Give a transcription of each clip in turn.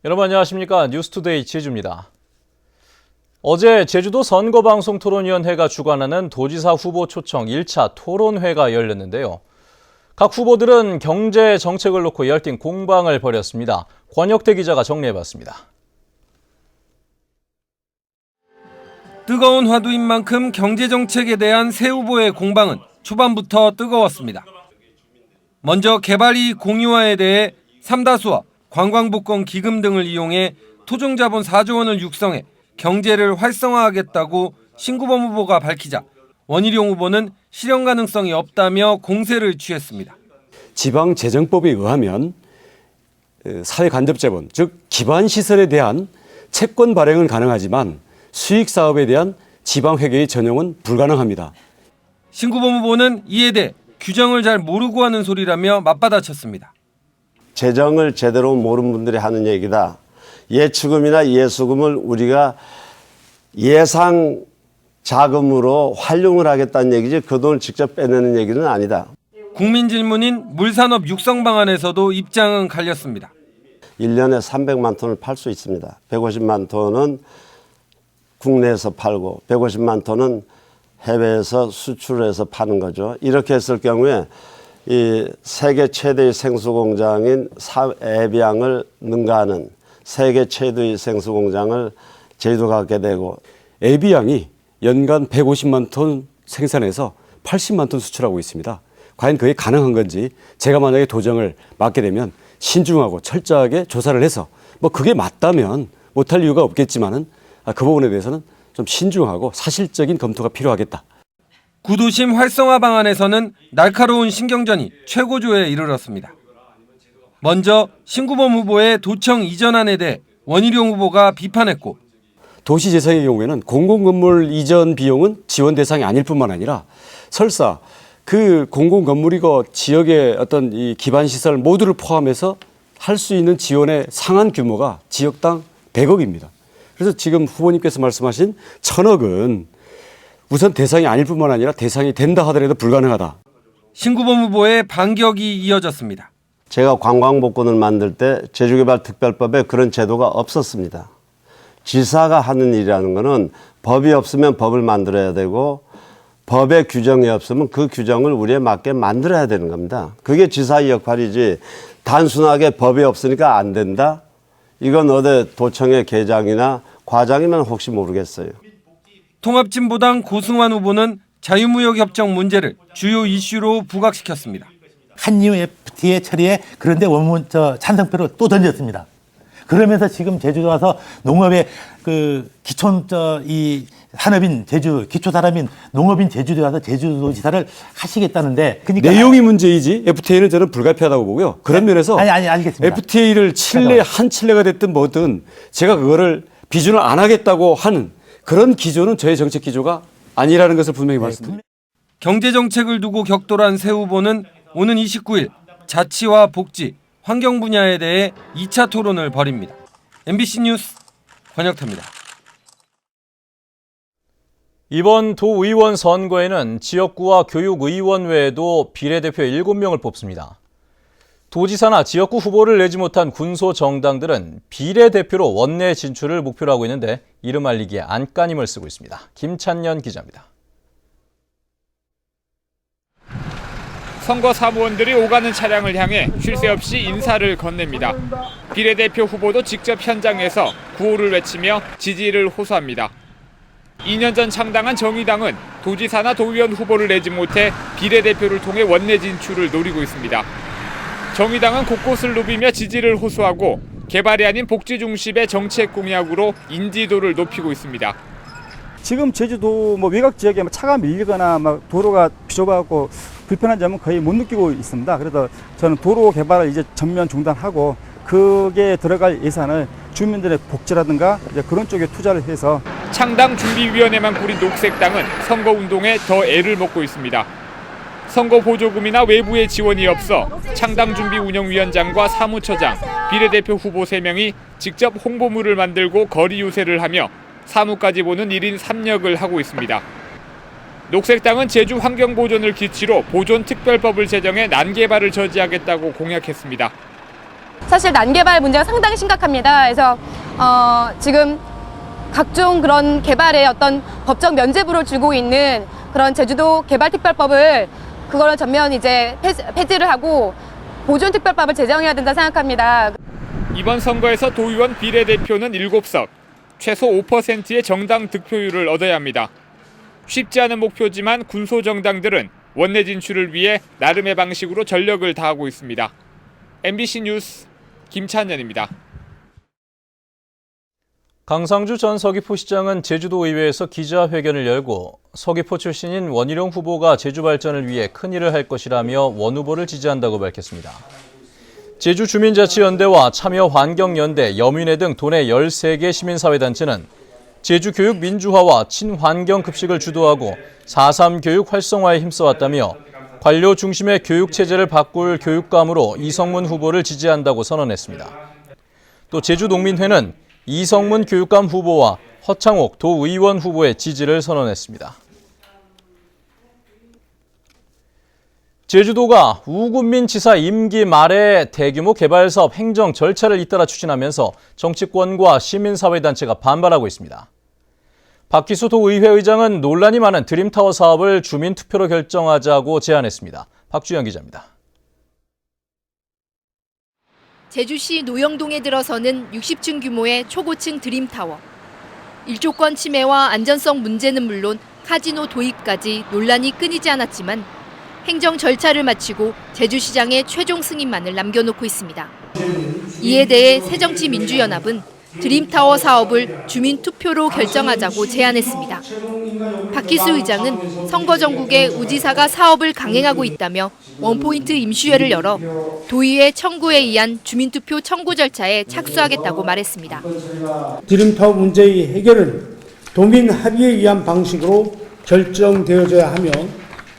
여러분 안녕하십니까? 뉴스투데이 지혜주입니다. 어제 제주도 선거방송토론위원회가 주관하는 도지사 후보 초청 1차 토론회가 열렸는데요. 각 후보들은 경제 정책을 놓고 열띤 공방을 벌였습니다. 권혁태 기자가 정리해봤습니다. 뜨거운 화두인 만큼 경제 정책에 대한 새 후보의 공방은 초반부터 뜨거웠습니다. 먼저 개발이 공유화에 대해 삼다수와 관광복권 기금 등을 이용해 토종자본 4조 원을 육성해 경제를 활성화하겠다고 신구범 후보가 밝히자 원희룡 후보는 실현 가능성이 없다며 공세를 취했습니다. 지방재정법에 의하면 사회간접자본, 즉 기반시설에 대한 채권 발행은 가능하지만 수익사업에 대한 지방회계의 전용은 불가능합니다. 신구범 후보는 이에 대해 규정을 잘 모르고 하는 소리라며 맞받아쳤습니다. 재정을 제대로 모르는 분들이 하는 얘기다. 예추금이나 예수금을 우리가 예상 자금으로 활용을 하겠다는 얘기지 그 돈을 직접 빼내는 얘기는 아니다. 국민 질문인 물산업 육성 방안에서도 입장은 갈렸습니다. 1년에 300만 톤을 팔 수 있습니다. 150만 톤은 국내에서 팔고 150만 톤은 해외에서 수출해서 파는 거죠. 이렇게 했을 경우에 이 세계 최대의 생수 공장인 에비앙을 능가하는 세계 최대의 생수 공장을 제주도가 갖게 되고, 에비앙이 연간 150만 톤 생산해서 80만 톤 수출하고 있습니다. 과연 그게 가능한 건지 제가 만약에 도정을 맡게 되면 신중하고 철저하게 조사를 해서 그게 맞다면 못할 이유가 없겠지만은 그 부분에 대해서는 좀 신중하고 사실적인 검토가 필요하겠다. 구도심 활성화 방안에서는 날카로운 신경전이 최고조에 이르렀습니다. 먼저 신구범 후보의 도청 이전안에 대해 원희룡 후보가 비판했고, 도시재생의 경우에는 공공건물 이전 비용은 지원 대상이 아닐 뿐만 아니라 설사 그 공공건물이고 지역의 어떤 이 기반시설 모두를 포함해서 할 수 있는 지원의 상한 규모가 지역당 100억입니다. 그래서 지금 후보님께서 말씀하신 1000억은 우선 대상이 아닐 뿐만 아니라 대상이 된다 하더라도 불가능하다. 신구범 후보의 반격이 이어졌습니다. 제가 관광복권을 만들 때 제주개발특별법에 그런 제도가 없었습니다. 지사가 하는 일이라는 것은 법이 없으면 법을 만들어야 되고 법의 규정이 없으면 그 규정을 우리에 맞게 만들어야 되는 겁니다. 그게 지사의 역할이지 단순하게 법이 없으니까 안 된다? 이건 어디 도청의 계장이나 과장이면 혹시 모르겠어요. 통합진보당 고승환 후보는 자유무역협정 문제를 주요 이슈로 부각시켰습니다. 한유 FTA 처리에 그런데 원문 찬성표를 또 던졌습니다. 그러면서 지금 제주도 와서 농업의 그 이 산업인 제주 기초 산업인 농업인 제주도에 와서 제주도지사를 하시겠다는데, 그러니까 내용이 문제이지 FTA는 저는 불가피하다고 보고요. 그런 면에서 알겠습니다. FTA를 한 칠레가 됐든 뭐든 제가 그거를 비준을 안 하겠다고 하는 그런 기조는 저의 정책 기조가 아니라는 것을 분명히 말씀드립니다. 경제정책을 두고 격돌한 새 후보는 오는 29일 자치와 복지, 환경 분야에 대해 2차 토론을 벌입니다. MBC 뉴스 권혁태입니다. 이번 도의원 선거에는 지역구와 교육의원 외에도 비례대표 7명을 뽑습니다. 도지사나 지역구 후보를 내지 못한 군소정당들은 비례대표로 원내 진출을 목표로 하고 있는데 이름 알리기에 안간힘을 쓰고 있습니다. 김찬년 기자입니다. 선거 사무원들이 오가는 차량을 향해 쉴 새 없이 인사를 건넵니다. 비례대표 후보도 직접 현장에서 구호를 외치며 지지를 호소합니다. 2년 전 창당한 정의당은 도지사나 도의원 후보를 내지 못해 비례대표를 통해 원내 진출을 노리고 있습니다. 정의당은 곳곳을 누비며 지지를 호소하고 개발이 아닌 복지 중심의 정책 공약으로 인지도를 높이고 있습니다. 지금 제주도 외곽 지역에 차가 밀리거나 도로가 좁아갖고 불편한 점은 거의 못 느끼고 있습니다. 그래서 저는 도로 개발을 이제 전면 중단하고 그게 들어갈 예산을 주민들의 복지라든가 그런 쪽에 투자를 해서. 창당 준비위원회만 꾸린 녹색당은 선거운동에 더 애를 먹고 있습니다. 선거 보조금이나 외부의 지원이 없어 창당준비운영위원장과 사무처장, 비례대표 후보 3명이 직접 홍보물을 만들고 거리 유세를 하며 사무까지 보는 1인 3역을 하고 있습니다. 녹색당은 제주 환경보존을 기치로 보존특별법을 제정해 난개발을 저지하겠다고 공약했습니다. 사실 난개발 문제가 상당히 심각합니다. 그래서 지금 각종 그런 개발에 어떤 법적 면죄부를 주고 있는 그런 제주도 개발특별법을 그거를 전면 이제 폐지를 하고 보존특별법을 제정해야 된다 생각합니다. 이번 선거에서 도의원 비례대표는 7석, 최소 5%의 정당 득표율을 얻어야 합니다. 쉽지 않은 목표지만 군소정당들은 원내 진출을 위해 나름의 방식으로 전력을 다하고 있습니다. MBC 뉴스 김찬현입니다. 강상주 전 서귀포시장은 제주도의회에서 기자회견을 열고 서귀포 출신인 원희룡 후보가 제주 발전을 위해 큰 일을 할 것이라며 원 후보를 지지한다고 밝혔습니다. 제주주민자치연대와 참여환경연대, 여민회 등 도내 13개 시민사회단체는 제주 교육 민주화와 친환경 급식을 주도하고 4.3 교육 활성화에 힘써왔다며 관료 중심의 교육체제를 바꿀 교육감으로 이성문 후보를 지지한다고 선언했습니다. 또 제주농민회는 이성문 교육감 후보와 허창옥 도의원 후보의 지지를 선언했습니다. 제주도가 우금민 지사 임기 말에 대규모 개발사업 행정 절차를 잇따라 추진하면서 정치권과 시민사회단체가 반발하고 있습니다. 박기수 도의회 의장은 논란이 많은 드림타워 사업을 주민투표로 결정하자고 제안했습니다. 박주영 기자입니다. 제주시 노영동에 들어서는 60층 규모의 초고층 드림타워. 일조권 침해와 안전성 문제는 물론 카지노 도입까지 논란이 끊이지 않았지만 행정 절차를 마치고 제주시장의 최종 승인만을 남겨놓고 있습니다. 이에 대해 새정치민주연합은 드림타워 사업을 주민투표로 결정하자고 제안했습니다. 박기수 의장은 선거 전국에 우지사가 사업을 강행하고 있다며 원포인트 임시회를 열어 도의회 청구에 의한 주민투표 청구 절차에 착수하겠다고 말했습니다. 드림타워 문제의 해결은 도민 합의에 의한 방식으로 결정되어져야 하며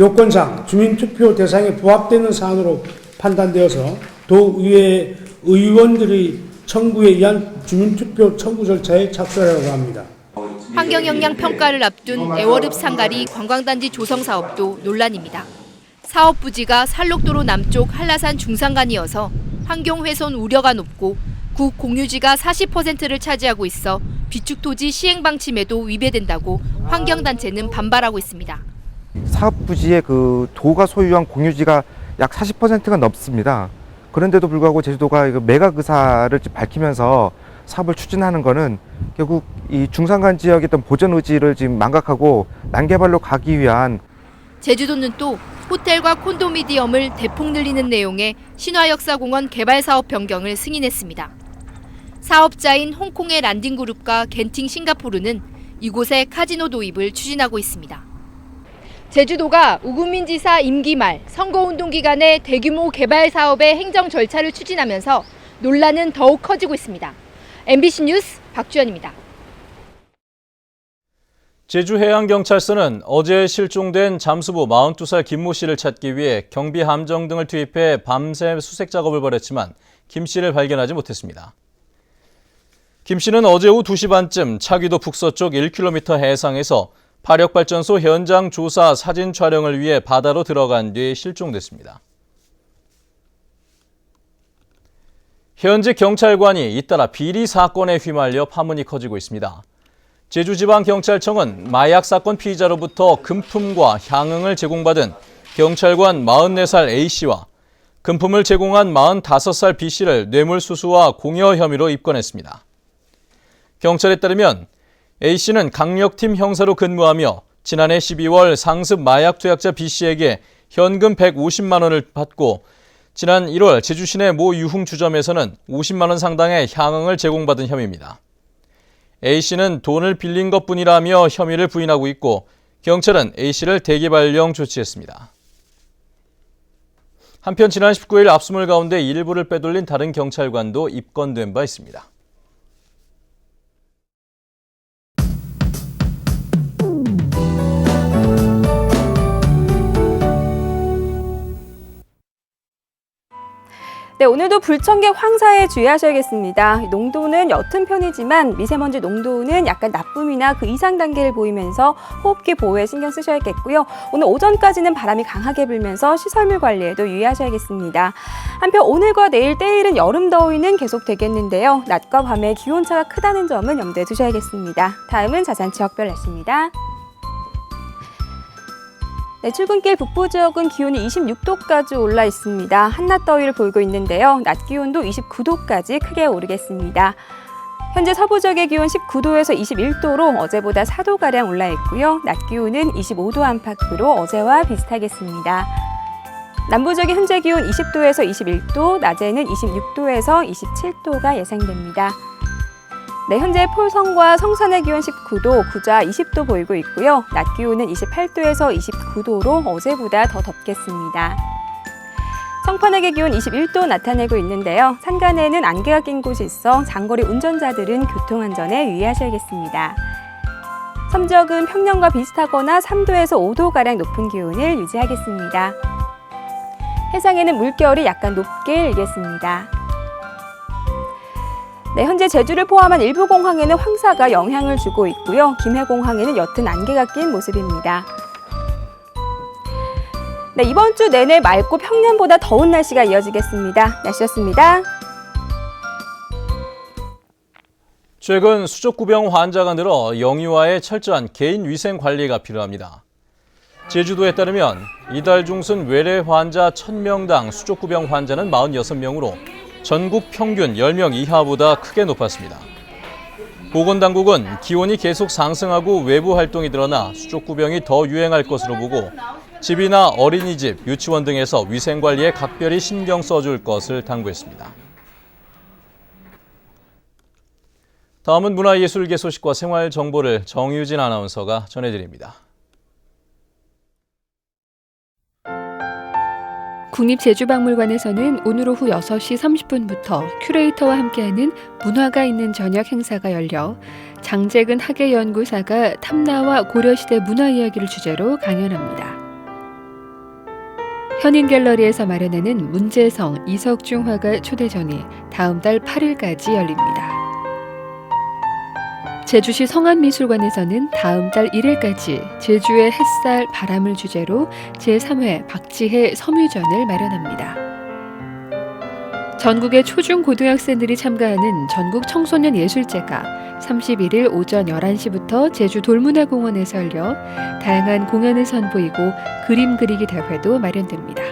요건상 주민투표 대상에 부합되는 사안으로 판단되어서 도의회 의원들의 청구에 의한 주민투표 청구 절차에 착수하려고 합니다. 환경영향 평가를 앞둔 애월읍 상가리 관광단지 조성 사업도 논란입니다. 사업 부지가 살록도로 남쪽 한라산 중산간이어서 환경훼손 우려가 높고 국 공유지가 40%를 차지하고 있어 비축토지 시행 방침에도 위배된다고 환경단체는 반발하고 있습니다. 사업 부지의 그 도가 소유한 공유지가 약 40%가 넘습니다. 그런데도 불구하고 제주도가 매각 의사를 밝히면서 사업을 추진하는 것은 결국 이 중산간 지역의 어떤 보전 의지를 지금 망각하고 난개발로 가기 위한. 제주도는 또 호텔과 콘도미니엄을 대폭 늘리는 내용의 신화역사공원 개발 사업 변경을 승인했습니다. 사업자인 홍콩의 란딩그룹과 겐팅 싱가포르는 이곳에 카지노 도입을 추진하고 있습니다. 제주도가 우금민 지사 임기 말 선거운동 기간에 대규모 개발 사업의 행정 절차를 추진하면서 논란은 더욱 커지고 있습니다. MBC 뉴스 박주연입니다. 제주해양경찰서는 어제 실종된 잠수부 42살 김모 씨를 찾기 위해 경비 함정 등을 투입해 밤새 수색 작업을 벌였지만 김 씨를 발견하지 못했습니다. 김 씨는 어제 오후 2시 반쯤 차기도 북서쪽 1km 해상에서 파력발전소 현장 조사 사진 촬영을 위해 바다로 들어간 뒤 실종됐습니다. 현재 경찰관이 잇따라 비리 사건에 휘말려 파문이 커지고 있습니다. 제주지방경찰청은 마약 사건 피의자로부터 금품과 향응을 제공받은 경찰관 44살 A씨와 금품을 제공한 45살 B씨를 뇌물수수와 공여 혐의로 입건했습니다. 경찰에 따르면 A씨는 강력팀 형사로 근무하며 지난해 12월 상습 마약 투약자 B씨에게 현금 150만 원을 받고 지난 1월 제주 시내 모 유흥주점에서는 50만 원 상당의 향응을 제공받은 혐의입니다. A씨는 돈을 빌린 것뿐이라며 혐의를 부인하고 있고 경찰은 A씨를 대기발령 조치했습니다. 한편 지난 19일 압수물 가운데 일부를 빼돌린 다른 경찰관도 입건된 바 있습니다. 네, 오늘도 불청객 황사에 주의하셔야겠습니다. 농도는 옅은 편이지만 미세먼지 농도는 약간 나쁨이나 그 이상 단계를 보이면서 호흡기 보호에 신경 쓰셔야겠고요. 오늘 오전까지는 바람이 강하게 불면서 시설물 관리에도 유의하셔야겠습니다. 한편 오늘과 내일 때일은 여름 더위는 계속되겠는데요. 낮과 밤의 기온차가 크다는 점은 염두에 두셔야겠습니다. 다음은 자세한 지역별 날씨입니다. 네, 출근길 북부 지역은 기온이 26도까지 올라 있습니다. 한낮 더위를 보이고 있는데요. 낮 기온도 29도까지 크게 오르겠습니다. 현재 서부 지역의 기온 19도에서 21도로 어제보다 4도가량 올라 있고요. 낮 기온은 25도 안팎으로 어제와 비슷하겠습니다. 남부 지역의 현재 기온 20도에서 21도, 낮에는 26도에서 27도가 예상됩니다. 네, 현재 폴성과 성산의 기온 19도, 구자 20도 보이고 있고요. 낮 기온은 28도에서 29도로 어제보다 더 덥겠습니다. 성판역의 기온 21도 나타내고 있는데요. 산간에는 안개가 낀 곳이 있어 장거리 운전자들은 교통안전에 유의하셔야겠습니다. 섬지역은 평년과 비슷하거나 3도에서 5도가량 높은 기온을 유지하겠습니다. 해상에는 물결이 약간 높게 일겠습니다. 네, 현재 제주를 포함한 일부 공항에는 황사가 영향을 주고 있고요. 김해공항에는 옅은 안개가 낀 모습입니다. 네, 이번 주 내내 맑고 평년보다 더운 날씨가 이어지겠습니다. 날씨였습니다. 최근 수족구병 환자가 늘어 영유아의 철저한 개인 위생 관리가 필요합니다. 제주도에 따르면 이달 중순 외래 환자 1000명당 수족구병 환자는 46명으로 전국 평균 10명 이하보다 크게 높았습니다. 보건당국은 기온이 계속 상승하고 외부 활동이 늘어나 수족구병이 더 유행할 것으로 보고 집이나 어린이집, 유치원 등에서 위생관리에 각별히 신경 써줄 것을 당부했습니다. 다음은 문화예술계 소식과 생활 정보를 정유진 아나운서가 전해드립니다. 국립제주박물관에서는 오늘 오후 6시 30분부터 큐레이터와 함께하는 문화가 있는 저녁 행사가 열려 장재근 학예연구사가 탐나와 고려시대 문화 이야기를 주제로 강연합니다. 현인갤러리에서 마련하는 문제성, 이석중 화가 초대전이 다음 달 8일까지 열립니다. 제주시 성안미술관에서는 다음 달 1일까지 제주의 햇살, 바람을 주제로 제3회 박지혜 섬유전을 마련합니다. 전국의 초중 고등학생들이 참가하는 전국 청소년 예술제가 31일 오전 11시부터 제주 돌문화공원에서 열려 다양한 공연을 선보이고 그림 그리기 대회도 마련됩니다.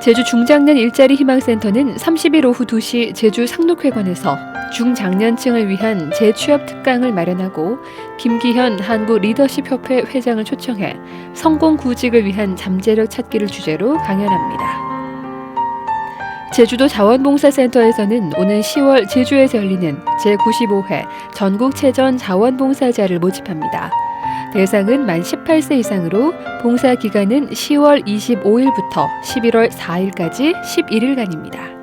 제주 중장년 일자리 희망센터는 30일 오후 2시 제주 상록회관에서 중장년층을 위한 재취업 특강을 마련하고 김기현 한국리더십협회 회장을 초청해 성공 구직을 위한 잠재력 찾기를 주제로 강연합니다. 제주도 자원봉사센터에서는 오는 10월 제주에서 열리는 제95회 전국체전 자원봉사자를 모집합니다. 대상은 만 18세 이상으로 봉사 기간은 10월 25일부터 11월 4일까지 11일간입니다.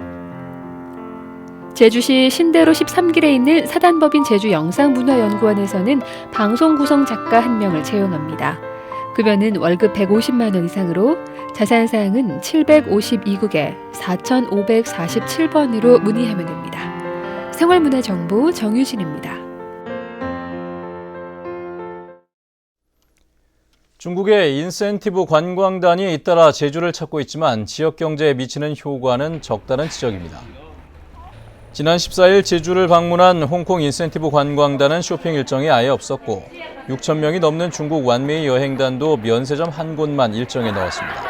제주시 신대로 13길에 있는 사단법인 제주영상문화연구원에서는 방송구성 작가 1명을 채용합니다. 급여는 월급 150만 원 이상으로 자세한 사항은 752국에 4547번으로 문의하면 됩니다. 생활문화정보 정유진입니다. 중국의 인센티브 관광단이 잇따라 제주를 찾고 있지만 지역 경제에 미치는 효과는 적다는 지적입니다. 지난 14일 제주를 방문한 홍콩 인센티브 관광단은 쇼핑 일정이 아예 없었고 6천 명이 넘는 중국 완메이 여행단도 면세점 한 곳만 일정에 넣었습니다.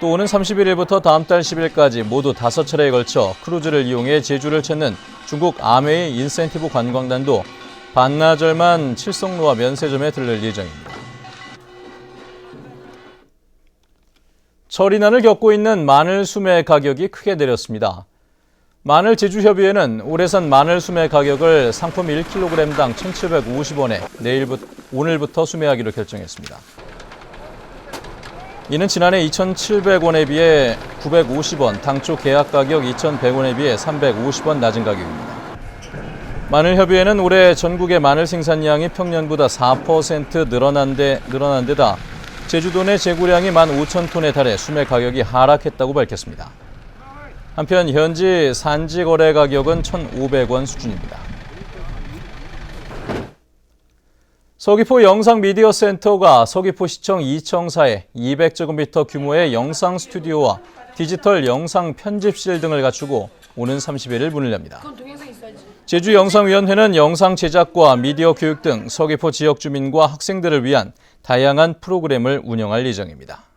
또 오는 31일부터 다음 달 10일까지 모두 5차례에 걸쳐 크루즈를 이용해 제주를 찾는 중국 아메이 인센티브 관광단도 반나절만 칠성로와 면세점에 들를 예정입니다. 철인난을 겪고 있는 마늘 수매 가격이 크게 내렸습니다. 마늘 제주협의회는 올해산 마늘 수매 가격을 상품 1kg당 1,750원에 오늘부터 수매하기로 결정했습니다. 이는 지난해 2,700원에 비해 950원, 당초 계약 가격 2,100원에 비해 350원 낮은 가격입니다. 마늘협의회는 올해 전국의 마늘 생산량이 평년보다 4% 늘어난 데다 제주도 내 재고량이 15,000톤에 달해 수매 가격이 하락했다고 밝혔습니다. 한편 현지 산지 거래 가격은 1,500원 수준입니다. 서귀포 영상미디어센터가 서귀포시청 2청사에 200제곱미터 규모의 영상 스튜디오와 디지털 영상 편집실 등을 갖추고 오는 31일 문을 엽니다. 제주영상위원회는 영상 제작과 미디어 교육 등 서귀포 지역 주민과 학생들을 위한 다양한 프로그램을 운영할 예정입니다.